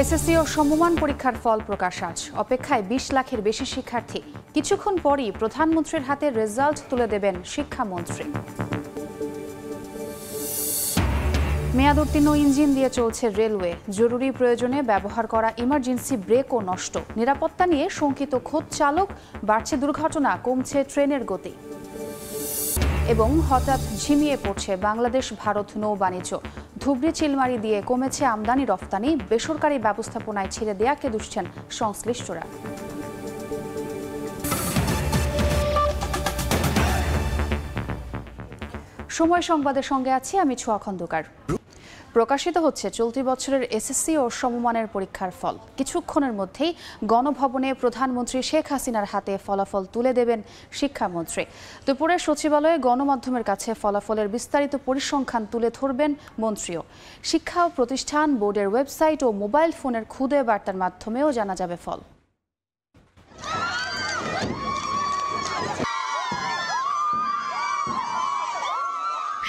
SSC ও সমমান পরীক্ষার ফল প্রকাশ আজ। অপেক্ষায় ২০ লাখের বেশি শিক্ষার্থী। কিছুক্ষণ পরই প্রধানমন্ত্রীর হাতে রেজাল্ট তুলে দেবেন শিক্ষামন্ত্রী। মেয়াদোত্তীর্ণ ইঞ্জিন দিয়ে চলছে রেলওয়ে। জরুরি প্রয়োজনে ব্যবহার করা ইমার্জেন্সি ব্রেকও নষ্ট। নিরাপত্তা নিয়ে শঙ্কিত খোদ চালক। বাড়ছে দুর্ঘটনা, কমছে ট্রেনের গতি। এবং হঠাৎ ঝিমিয়ে পড়ছে বাংলাদেশ ভারত নৌ বাণিজ্য। ধুবড়ি চিলমারি দিয়ে কমেছে আমদানি রফতানি। বেসরকারি ব্যবস্থাপনায় ছেড়ে দেয়াকে দুষছেন সংশ্লিষ্টরা। সময় সংবাদের সঙ্গে আছি আমি ছোঁয়া খন্দকার। প্রকাশিত হচ্ছে চলতি বছরের এসএসসি ও সমমানের পরীক্ষার ফল। কিছুক্ষণের মধ্যেই গণভবনে প্রধানমন্ত্রী শেখ হাসিনার হাতে ফলাফল তুলে দেবেন শিক্ষামন্ত্রী। দুপুরে সচিবালয়ে গণমাধ্যমের কাছে ফলাফলের বিস্তারিত পরিসংখ্যান তুলে ধরবেন মন্ত্রীও। শিক্ষা ও প্রতিষ্ঠান বোর্ডের ওয়েবসাইট ও মোবাইল ফোনের খুদে বার্তার মাধ্যমেও জানা যাবে ফল।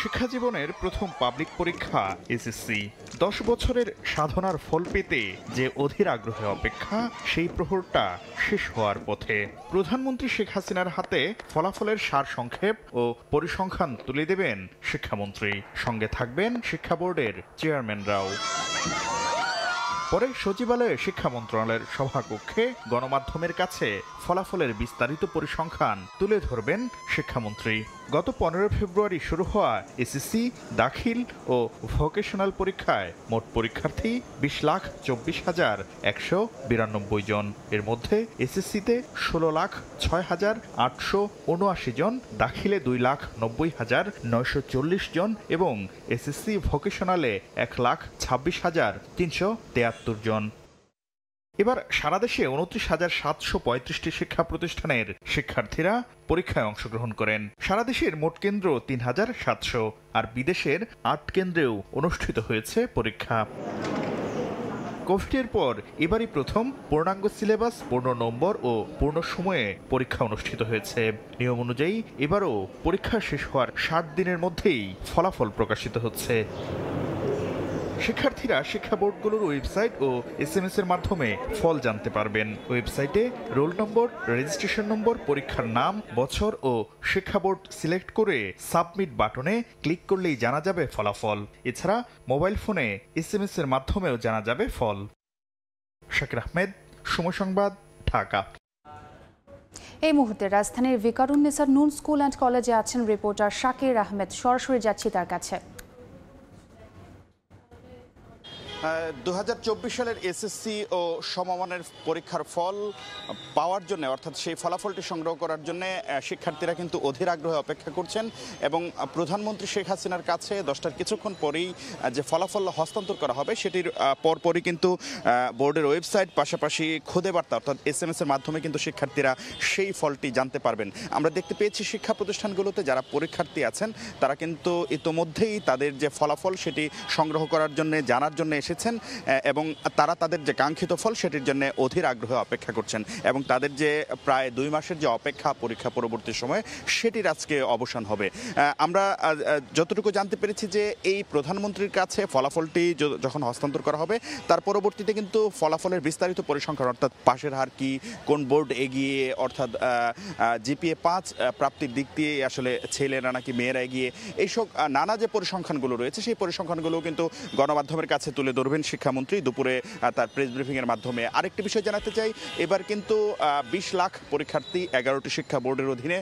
শিক্ষা জীবনের প্রথম পাবলিক পরীক্ষা এসএসসি। 10 বছরের সাধনার ফল পেতে যে অধীর আগ্রহে অপেক্ষা, সেই প্রহরটা শেষ হওয়ার পথে। প্রধানমন্ত্রী শেখ হাসিনার হাতে ফলাফলের সারসংক্ষেপ ও পরিসংখ্যান তুলে দেবেন শিক্ষামন্ত্রী। সঙ্গে থাকবেন শিক্ষা বোর্ডের চেয়ারম্যানরাও। পরে সচিবালয়ে শিক্ষা মন্ত্রণালয়ের সভাকক্ষে গণমাধ্যমের কাছে ফলাফলের বিস্তারিত পরিসংখ্যান তুলে ধরবেন শিক্ষামন্ত্রী। গত 15 ফেব্রুয়ারি শুরু হওয়া এসএসসি দাখিল ও ভোকেশনাল পরীক্ষায় মোট পরীক্ষার্থী 20,24,192 জন। এর মধ্যে এসএসসিতে 16,06,879 জন, দাখিলে 2,90,940 জন এবং এসএসসি ভোকেশনালে 1,26,373 জন। এবার সারা দেশে 29,735টি শিক্ষা প্রতিষ্ঠানের শিক্ষার্থীরা পরীক্ষায় অংশগ্রহণ করেন। সারা দেশের মোট কেন্দ্র 3,700, আর বিদেশের 8 কেন্দ্রেও অনুষ্ঠিত হয়েছে পরীক্ষা। কোভিডের পর এবারই প্রথম পূর্ণাঙ্গ সিলেবাস, পূর্ণ নম্বর ও পূর্ণ সময়ে পরীক্ষা অনুষ্ঠিত হয়েছে। নিয়ম অনুযায়ী এবারও পরীক্ষা শেষ হওয়ার 60 দিনের মধ্যেই ফলাফল প্রকাশিত হচ্ছে। শিক্ষার্থীরা শিক্ষা বোর্ডগুলোর ওয়েবসাইট ও এসএমএস এর মাধ্যমে ফল জানতে পারবেন। ওয়েবসাইটে রোল নম্বর, রেজিস্ট্রেশন নম্বর, পরীক্ষার নাম, বছর ও শিক্ষা বোর্ড সিলেক্ট করে সাবমিট বাটনে ক্লিক করলেই জানা যাবে ফলাফল। এছাড়া মোবাইল ফোনে এসএমএস এর মাধ্যমেও জানা যাবে ফল। শাকির আহমেদ, সময় সংবাদ, ঢাকা। এই মুহূর্তে রাজধানীর ভিকারুননিসা নূন স্কুল অ্যান্ড কলেজে আছেন রিপোর্টার শাকির আহমেদ। সরাসরি যাচ্ছি তার কাছে। 2024 সালের এসএসসি ও সমমানের পরীক্ষার ফল পাওয়ার জন্য, অর্থাৎ সেই ফলাফলটি সংগ্রহ করার জন্য শিক্ষার্থীরা কিন্তু অধীর আগ্রহে অপেক্ষা করছেন এবং প্রধানমন্ত্রী শেখ হাসিনার কাছে 10টার কিছুক্ষণ পরেই যে ফলাফল হস্তান্তর করা হবে সেটির পরপরই কিন্তু বোর্ডের ওয়েবসাইট, পাশাপাশি খুদে বার্তা অর্থাৎ এসএমএস এর মাধ্যমে কিন্তু শিক্ষার্থীরা সেই ফলটি জানতে পারবেন। আমরা দেখতে পেয়েছি শিক্ষা প্রতিষ্ঠানগুলোতে যারা পরীক্ষার্থী আছেন তারা কিন্তু ইতোমধ্যেই তাদের যে ফলাফল সেটি সংগ্রহ করার জন্য, জানার জন্য এসেছেন এবং তারা তাদের যে কাঙ্ক্ষিত ফল সেটির জন্য অধীর আগ্রহে অপেক্ষা করছেন এবং তাদের যে প্রায় 2 মাসের যে অপেক্ষা পরীক্ষা পরবর্তী সময়ে সেটির আজকে অবসান হবে। আমরা যতটুকু জানতে পেরেছি যে এই প্রধানমন্ত্রীর কাছে ফলাফলটি যখন হস্তান্তর করা হবে তার পরবর্তীতে কিন্তু ফলাফলের বিস্তারিত পরিসংখ্যান, অর্থাৎ পাশের হার কি, কোন বোর্ড এগিয়ে, অর্থাৎ জিপিএ 5 প্রাপ্তির দিক দিয়ে আসলে ছেলেরা নাকি মেয়েরা এগিয়ে, এইসব নানা যে পরিসংখ্যানগুলো রয়েছে সেই পরিসংখ্যানগুলো কিন্তু গণমাধ্যমের কাছে তুলে ধরবেন শিক্ষামন্ত্রী দুপুরে তার প্রেস ব্রিফিংয়ের মাধ্যমে। আরেকটি বিষয় জানাতে চাই, এবার কিন্তু 20 লাখ পরীক্ষার্থী 11টি শিক্ষা বোর্ডের অধীনে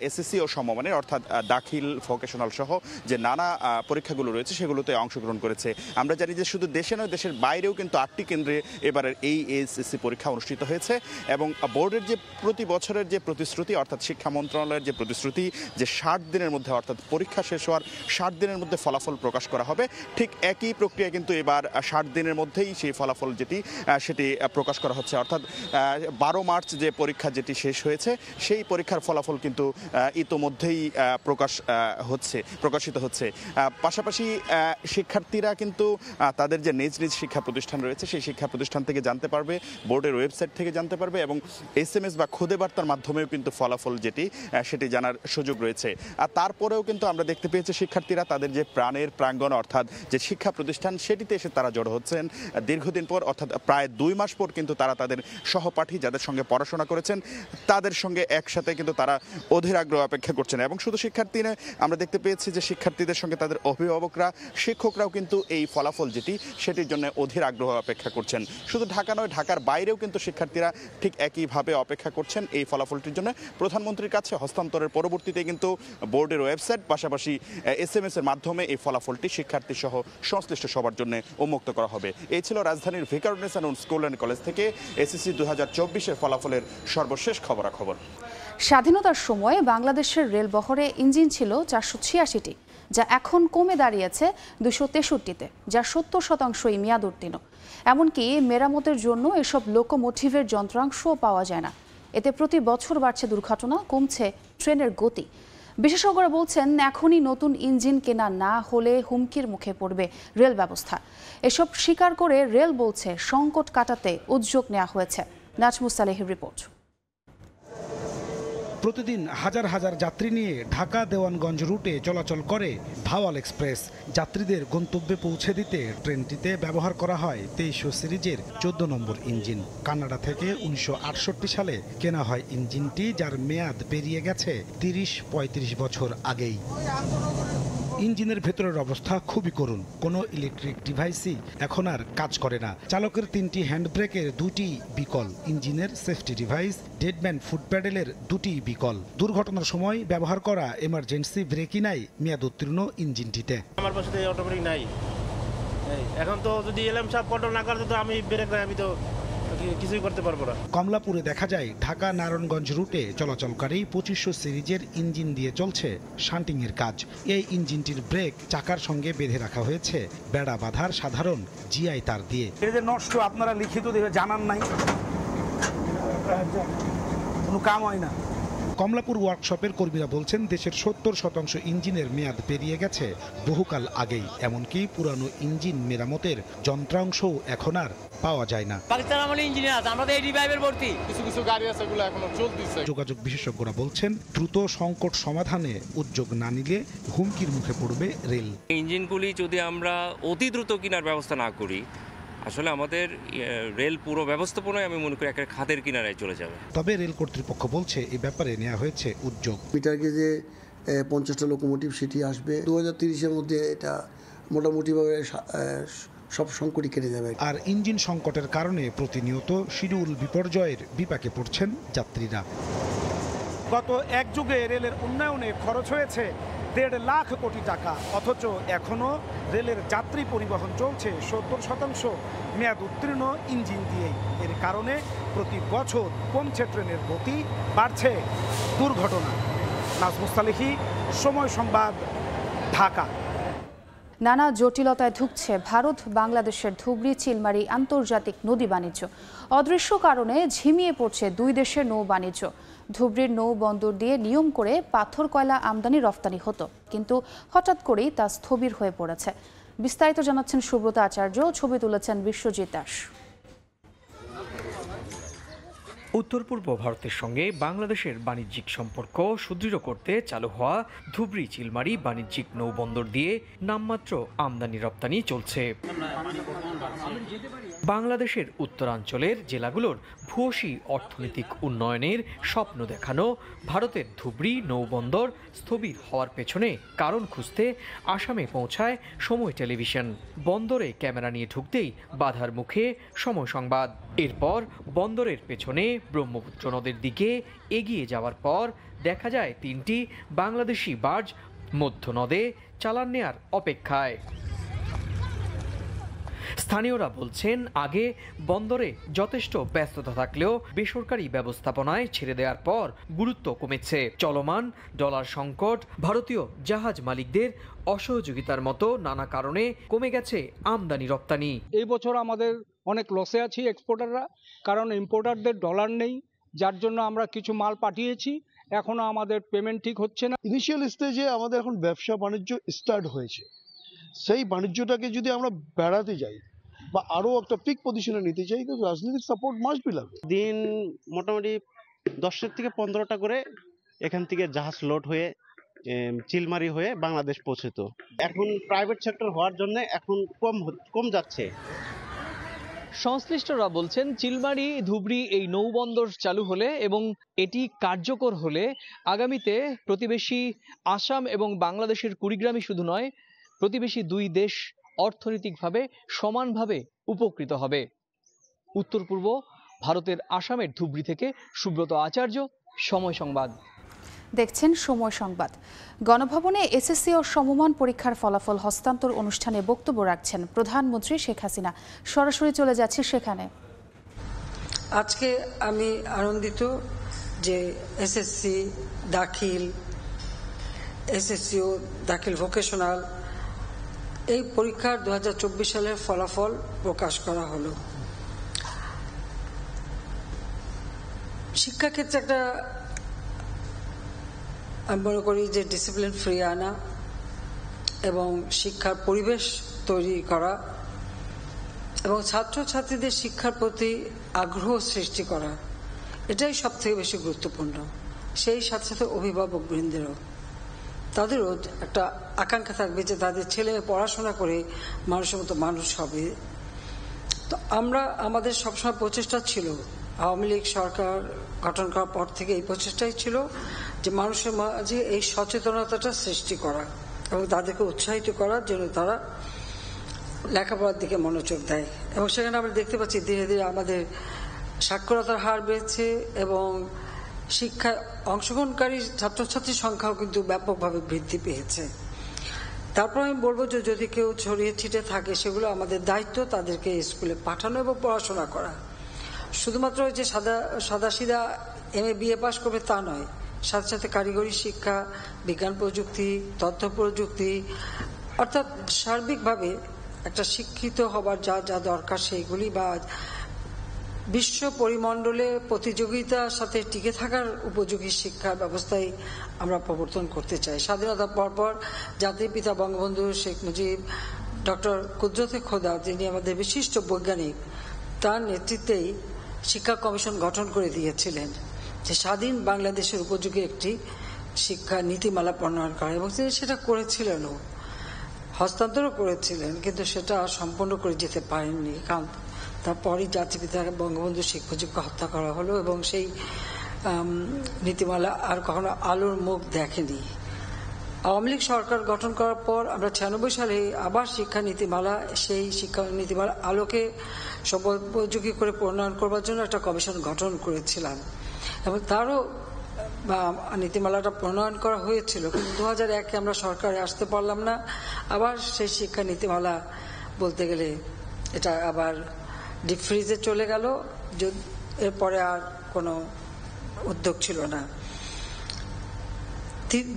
এসএসসি ও সমমানের, অর্থাৎ দাখিল, ভোকেশনাল সহ যে নানা পরীক্ষাগুলো রয়েছে সেগুলোতে অংশগ্রহণ করেছে। আমরা জানি যে শুধু দেশে নয়, দেশের বাইরেও কিন্তু 8টি কেন্দ্রে এবারের এই এসএসসি পরীক্ষা অনুষ্ঠিত হয়েছে এবং বোর্ডের যে প্রতি বছরের যে প্রতিশ্রুতি, অর্থাৎ শিক্ষা মন্ত্রণালয়ের যে প্রতিশ্রুতি যে 60 দিনের মধ্যে, অর্থাৎ পরীক্ষা শেষ হওয়ার 60 দিনের মধ্যে ফলাফল প্রকাশ করা হবে, ঠিক একই প্রক্রিয়া কিন্তু এবার 60 দিনের মধ্যেই সেই ফলাফল সেটি প্রকাশ করা হচ্ছে। অর্থাৎ 12 মার্চ যে পরীক্ষা যেটি শেষ হয়েছে সেই পরীক্ষার ফলাফল কিন্তু ইতোমধ্যেই প্রকাশিত হচ্ছে। পাশাপাশি শিক্ষার্থীরা কিন্তু তাদের যে নিজ নিজ শিক্ষা প্রতিষ্ঠান রয়েছে সেই শিক্ষা প্রতিষ্ঠান থেকে জানতে পারবে, বোর্ডের ওয়েবসাইট থেকে জানতে পারবে এবং এসএমএস বা খুদে বার্তার মাধ্যমেও কিন্তু ফলাফল সেটি জানার সুযোগ রয়েছে। আর তারপরেও কিন্তু আমরা দেখতে পেয়েছি শিক্ষার্থীরা তাদের যে প্রাণের প্রাঙ্গণ, অর্থাৎ যে শিক্ষা প্রতিষ্ঠান সেটিতে এসে তারা তারা জড়ো হচ্ছেন দীর্ঘদিন পর, অর্থাৎ প্রায় 2 মাস পর কিন্তু তারা তাদের সহপাঠী যাদের সঙ্গে পড়াশোনা করেছেন তাদের সঙ্গে একসাথে কিন্তু তারা অধীর আগ্রহ অপেক্ষা করছেন। এবং শুধু শিক্ষার্থী নয়, আমরা দেখতে পেয়েছি যে শিক্ষার্থীদের সঙ্গে তাদের অভিভাবকরা, শিক্ষকরাও কিন্তু এই ফলাফল সেটির জন্য অধীর আগ্রহ অপেক্ষা করছেন। শুধু ঢাকা নয়, ঢাকার বাইরেও কিন্তু শিক্ষার্থীরা ঠিক একইভাবে অপেক্ষা করছেন এই ফলাফলটির জন্য। প্রধানমন্ত্রীর কাছে হস্তান্তরের পরবর্তীতে কিন্তু বোর্ডের ওয়েবসাইট পাশাপাশি SMS এর মাধ্যমে এই ফলাফলটি শিক্ষার্থী সহ সংশ্লিষ্ট সবার জন্য উন্মুক্ত করা হবে। এই ছিল রাজধানীর Viqarunnisa Noon school and college থেকে SSC 2024-এর ফলাফলের সর্বশেষ খবরাখবর। স্বাধীনতার সময় বাংলাদেশের রেলবহরে ইঞ্জিন ছিল 486টি, যা এখন কমে দাঁড়িয়েছে 263-তে, যার 70%ই মেয়াদ উত্তীর্ণ। এমনকি মেরামতের জন্য এসব লোকোমোটিভের যন্ত্রাংশও পাওয়া যায় না। এতে প্রতি বছর বাড়ছে দুর্ঘটনা, কমছে ট্রেনের গতি। বিশেষজ্ঞরা বলছেন, এখনই নতুন ইঞ্জিন কেনা না হলে হুমকির মুখে পড়বে রেল ব্যবস্থা। এসব স্বীকার করে রেল বলছে সংকট কাটাতে উদ্যোগ নেওয়া হয়েছে। নাজমুস সালেহের রিপোর্ট। প্রতিদিন হাজার হাজার যাত্রী নিয়ে ঢাকা দেওয়ানগঞ্জ রুটে চলাচল করে ভাওয়াল এক্সপ্রেস। যাত্রীদের গন্তব্যে পৌঁছে দিতে ট্রেনটিতে ব্যবহার করা হয় 2300 সিরিজের 14 নম্বর ইঞ্জিন। কানাডা থেকে 1968 সালে কেনা হয় ইঞ্জিনটি, যার মেয়াদ পেরিয়ে গেছে 30-35 বছর আগেই। ইঞ্জিনের ভেতরের অবস্থা খুবই করুণ। কোনো ইলেকট্রিক ডিভাইসই এখন আর কাজ করে না। চালকের 3টি হ্যান্ড ব্রেকের 2টি বিকল, ইঞ্জিনের সেফটি ডিভাইস, ডেডম্যান ফুট প্যাডেলের 2টি বিকল। দুর্ঘটনার সময় ব্যবহার করা এমার্জেন্সি ব্রেকই নাই মেয়াদ উত্তীর্ণ ইঞ্জিনটিতে। আমার পাশে অটোমেটিক নাই, এখন তো যদি এলএম সাহেব কন্ট্রোল না করতে তো আমি ব্রেক নাই, আমি তো কিছুই করতে পারবো না। কমলাপুরে দেখা যায় ঢাকা নারায়ণগঞ্জ রুটে চলাচলকারী 2500 সিরিজের ইঞ্জিন দিয়ে চলছে শান্টিং এর কাজ। এই ইঞ্জিনটির ব্রেক চাকার সঙ্গে বেঁধে রাখা হয়েছে বেড়া বাঁধার সাধারণ জিআই তার দিয়ে। এই যে নষ্ট, আপনারা লিখিত দিয়ে জানান নাই, কোনো কাম হয় না। কমলাপুর ওয়ার্কশপের কর্মীরা বলছেন, দেশের 70% ইঞ্জিনের মেয়াদ পেরিয়ে গেছে বহুকাল আগেই। এমনকি পুরানো ইঞ্জিন মেরামতের যন্ত্রাংশও এখন আর পাওয়া যায় না। পাকিস্তান আমলে ইঞ্জিনিয়ার আছে, আমরা তো এই রিভাইভের ভর্তি। কিছু গাড়ি আছে, এগুলো এখনো চলতেছে। যোগাযোগ বিশেষজ্ঞরা বলছেন, দ্রুত সংকট সমাধানে উদ্যোগ না নিলে হুমকির মুখে পড়বে রেল। ইঞ্জিনগুলি যদি আমরা অতি দ্রুত কেনার ব্যবস্থা না করি, আসলে আমাদের রেল পুরো ব্যবস্থাপনায় আমি মনে করি একটা খাতের কিনারায় চলে যাবে। তবে রেল কর্তৃপক্ষ বলছে, এই ব্যাপারে নেওয়া হয়েছে উদ্যোগ। মিটার গেজে 50টা লোকোমোটিভ সেটি আসবে 2030-এর মধ্যে। এটা মোটামুটিভাবে সব সংকটই কেটে যাবে। আর ইঞ্জিন সংকটের কারণে প্রতিনিয়ত শিডিউল বিপর্যয়ের বিপাকে পড়ছেন যাত্রীরা। গত এক যুগে রেলের উন্নয়নে খরচ হয়েছে 1.5 লাখ কোটি টাকা, অথচ এখনো রেলের যাত্রী পরিবহন চলছে 70% মেয়াদ উত্তীর্ণ ইঞ্জিন দিয়েই। এর কারণে প্রতি বছর কমছে ট্রেনের গতি, বাড়ছে দুর্ঘটনা। নাজমুস সালেহী, সময় সংবাদ, ঢাকা। নানা জটিলতায় ধুঁকছে ভারত বাংলাদেশের ধুবড়ি চিলমারি আন্তর্জাতিক নদী বাণিজ্য। অদৃশ্য কারণে ঝিমিয়ে পড়ছে দুই দেশের নৌ বাণিজ্য। ধুবড়ির নৌ বন্দর দিয়ে নিয়ম করে পাথর কয়লা আমদানি রফতানি হতো, কিন্তু হঠাৎ করেই তা স্থবির হয়ে পড়েছে। বিস্তারিত জানাচ্ছেন সুব্রত আচার্য, ছবি তুলেছেন বিশ্বজিৎ দাস। উত্তর পূর্ব ভারতের সঙ্গে বাংলাদেশের বাণিজ্যিক সম্পর্ক সুদৃঢ় করতে চালু হওয়া ধুবড়ি চিলমারি বাণিজ্যিক নৌবন্দর দিয়ে নামমাত্র আমদানি রপ্তানি চলছে। বাংলাদেশের উত্তরাঞ্চলের জেলাগুলোর ভূয়সী অর্থনৈতিক উন্নয়নের স্বপ্ন দেখানো ভারতের ধুবড়ি নৌবন্দর স্থবির হওয়ার পেছনে কারণ খুঁজতে আসামে পৌঁছায় সময় টেলিভিশন। বন্দরে ক্যামেরা নিয়ে ঢুকতেই বাধার মুখে সময় সংবাদ। এরপর বন্দরের পেছনে ব্রহ্মপুত্র নদের দিকে এগিয়ে যাওয়ার পর দেখা যায় 3টি বাংলাদেশি বার্জ মধ্য নদে চালান নেয়ার অপেক্ষায়। স্থানীয়রা বলছেন, আগে বন্দরে যথেষ্ট ব্যস্ততা থাকলেও বেসরকারি ব্যবস্থাপনায় ছেড়ে দেওয়ার পর গুরুত্ব কমেছে। চলমান ডলার সংকট, ভারতীয় জাহাজ মালিকদের অসহযোগিতার মতো নানা কারণে কমে গেছে আমদানি রপ্তানি। এই বছর আমাদের অনেক লসে আছি এক্সপোর্টাররা, কারণ ইম্পোর্টারদের ডলার নেই, যার জন্য আমরা কিছু মাল পাঠিয়েছি, এখনো আমাদের পেমেন্ট ঠিক হচ্ছে না। ইনিশিয়াল স্টেজে আমাদের এখন ব্যবসা বাণিজ্য স্টার্ট হয়েছে, সেই বাণিজ্যটাকে যদি আমরা বেড়াতে যাই বা আরো একটা পিক পজিশনে নিতে চাই, তো রাজনৈতিক সাপোর্ট মাস্ট বি লাগবে। দিন মোটামুটি 10 থেকে 15টা করে এখান থেকে জাহাজ লোড হয়ে চিলমারি হয়ে বাংলাদেশ পৌঁছতো। এখন প্রাইভেট সেক্টর হওয়ার জন্য এখন কম যাচ্ছে। সংশ্লিষ্টরা বলছেন চিলমারি ধুবড়ী এই নৌবন্দর চালু হলে এবং এটি কার্যকর হলে আগামীতে প্রতিবেশী আসাম এবং বাংলাদেশের কুড়িগ্রামই শুধু নয়, প্রতিবেশী দুই দেশ অর্থনৈতিকভাবে সমানভাবে উপকৃত হবে। উত্তর পূর্ব ভারতের আসামের ধুবড়ী থেকে সুব্রত আচার্য, সময় সংবাদ। দেখছেন সময় সংবাদ। গণভবনে এসএসসি ও সমমান পরীক্ষার ফলাফল হস্তান্তর অনুষ্ঠানে বক্তব্য রাখছেন প্রধানমন্ত্রী শেখ হাসিনা। সরাসরি চলে যাচ্ছে সেখানে। আজকে আমি আনন্দিত যে এসএসসি দাখিল, এসএসসিও দাখিল ভোকেশনাল এই পরীক্ষার 2024 সালের ফলাফল প্রকাশ করা হলো। শিক্ষাক্ষেত্রে একটা আমি মনে করি যে ডিসিপ্লিন ফ্রি আনা এবং শিক্ষার পরিবেশ তৈরি করা এবং ছাত্রছাত্রীদের শিক্ষার প্রতি আগ্রহ সৃষ্টি করা, এটাই সব থেকে বেশি গুরুত্বপূর্ণ। সেই সাথে সাথে অভিভাবক বৃন্দেরও, তাদেরও একটা আকাঙ্ক্ষা থাকবে যে তাদের ছেলে পড়াশোনা করে মানুষের মতো মানুষ হবে। তো আমাদের সবসময় প্রচেষ্টা ছিল, আওয়ামী লীগ সরকার গঠন করার পর থেকে এই প্রচেষ্টাই ছিল যে মানুষের মাঝে এই সচেতনতাটা সৃষ্টি করা এবং তাদেরকে উৎসাহিত করার জন্য তারা লেখাপড়ার দিকে মনোযোগ দেয়। এবং সেখানে আমরা দেখতে পাচ্ছি ধীরে ধীরে আমাদের সাক্ষরতার হার বেড়েছে এবং শিক্ষায় অংশগ্রহণকারী ছাত্রছাত্রীর সংখ্যাও কিন্তু ব্যাপকভাবে বৃদ্ধি পেয়েছে। তারপর আমি বলবো যে যদি কেউ ছড়িয়ে ছিটে থাকে সেগুলো আমাদের দায়িত্ব তাদেরকে স্কুলে পাঠানো এবং পড়াশোনা করা। শুধুমাত্র যে সাদাসিধা MA BA পাস করবে তা নয়, সাথে সাথে কারিগরি শিক্ষা, বিজ্ঞান প্রযুক্তি, তথ্য প্রযুক্তি, অর্থাৎ সার্বিকভাবে একটা শিক্ষিত হবার যা যা দরকার সেইগুলি বা বিশ্ব পরিমণ্ডলে প্রতিযোগিতার সাথে টিকে থাকার উপযোগী শিক্ষা ব্যবস্থায় আমরা প্রবর্তন করতে চাই। স্বাধীনতার পরপর জাতির পিতা বঙ্গবন্ধু শেখ মুজিব, ডক্টর কুদরতে খোদা যিনি আমাদের বিশিষ্ট বৈজ্ঞানিক, তার নেতৃত্বেই শিক্ষা কমিশন গঠন করে দিয়েছিলেন যে স্বাধীন বাংলাদেশের উপযোগী একটি শিক্ষা নীতিমালা প্রণয়ন করা, এবং তিনি সেটা করেছিলেনও, হস্তান্তরও করেছিলেন, কিন্তু সেটা সম্পন্ন করে যেতে পারেননি। কারণ তারপরই জাতির পিতা বঙ্গবন্ধু শেখ মুজিবকে হত্যা করা হলো এবং সেই নীতিমালা আর কখনো আলোর মুখ দেখেনি। আওয়ামী লীগ সরকার গঠন করার পর আমরা 96 সালে আবার শিক্ষা নীতিমালা, সেই শিক্ষা নীতিমালা আলোকে সর্বোপযোগী করে প্রণয়ন করবার জন্য একটা কমিশন গঠন করেছিলাম এবং তারও নীতিমালাটা প্রণয়ন করা হয়েছিল। কিন্তু 2001-এ আমরা সরকারে আসতে পারলাম না। আবার সেই শিক্ষা নীতিমালা বলতে গেলে এটা আবার ডিপ ফ্রিজে চলে গেল, এরপরে আর কোনো উদ্যোগ ছিল না।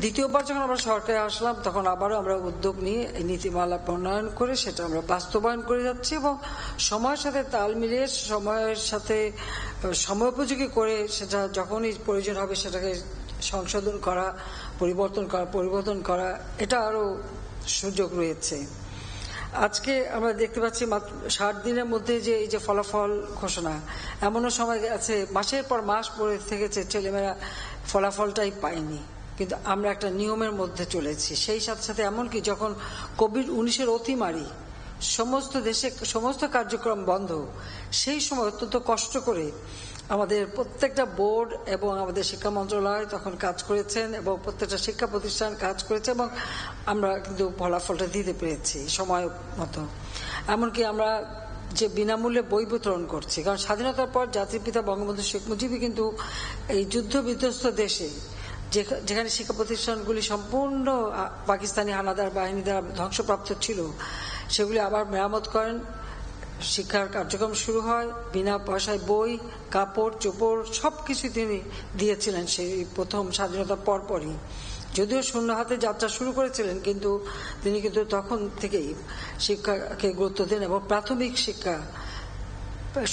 দ্বিতীয়বার যখন আমরা সরকারে আসলাম তখন আবারও আমরা উদ্যোগ নিয়ে এই নীতিমালা প্রণয়ন করে সেটা আমরা বাস্তবায়ন করে যাচ্ছি এবং সময়ের সাথে তাল মিলিয়ে সময়ের সাথে সময়োপযোগী করে সেটা যখনই প্রয়োজন হবে সেটাকে সংশোধন করা, পরিবর্তন করা, এটা আরও সুযোগ রয়েছে। আজকে আমরা দেখতে পাচ্ছি মাত্র 60 দিনের মধ্যে যে এই যে ফলাফল ঘোষণা, এমনও সময় আছে মাসের পর মাস পরে থেকেছে ছেলেমেয়েরা ফলাফলটাই পায়নি, কিন্তু আমরা একটা নিয়মের মধ্যে চলেছি। সেই সাথে সাথে এমনকি যখন কোভিড-19 অতিমারি, সমস্ত দেশে সমস্ত কার্যক্রম বন্ধ, সেই সময় অত্যন্ত কষ্ট করে আমাদের প্রত্যেকটা বোর্ড এবং আমাদের শিক্ষা মন্ত্রণালয় তখন কাজ করেছেন এবং প্রত্যেকটা শিক্ষা প্রতিষ্ঠান কাজ করেছে এবং আমরা কিন্তু ফলাফলটা দিতে পেরেছি সময় মতো। এমনকি আমরা যে বিনামূল্যে বই বিতরণ করছি, কারণ স্বাধীনতার পর জাতির পিতা বঙ্গবন্ধু শেখ মুজিবই কিন্তু এই যুদ্ধ বিধ্বস্ত দেশে যেখানে শিক্ষা প্রতিষ্ঠানগুলি সম্পূর্ণ পাকিস্তানি হানাদার বাহিনী দ্বারা ধ্বংসপ্রাপ্ত ছিল সেগুলি আবার মেরামত করেন, শিক্ষার কার্যক্রম শুরু হয়, বিনা পয়সায় বই, কাপড় চোপড় সবকিছু তিনি দিয়েছিলেন সেই প্রথম স্বাধীনতার পরপরই। যদিও শূন্য হাতে যাত্রা শুরু করেছিলেন, কিন্তু তিনি কিন্তু তখন থেকেই শিক্ষাকে গুরুত্ব দেন এবং প্রাথমিক শিক্ষা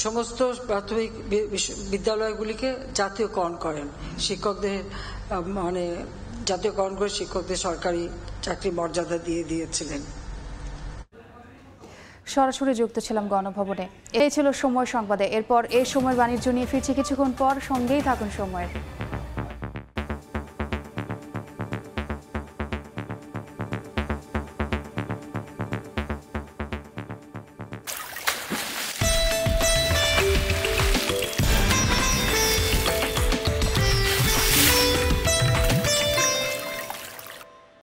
সমস্ত প্রাথমিক বিদ্যালয়গুলিকে জাতীয়করণ করেন, শিক্ষকদের জাতীয়করণ করে শিক্ষকদের সরকারি চাকরি মর্যাদা দিয়েছিলেন। সরাসরি যুক্ত ছিলাম গণভবনে। এই ছিল সময় সংবাদে। এরপর এই সময়ের বাণিজ্য নিয়ে ফিরছি কিছুক্ষণ পর, সঙ্গেই থাকুন সময়ের।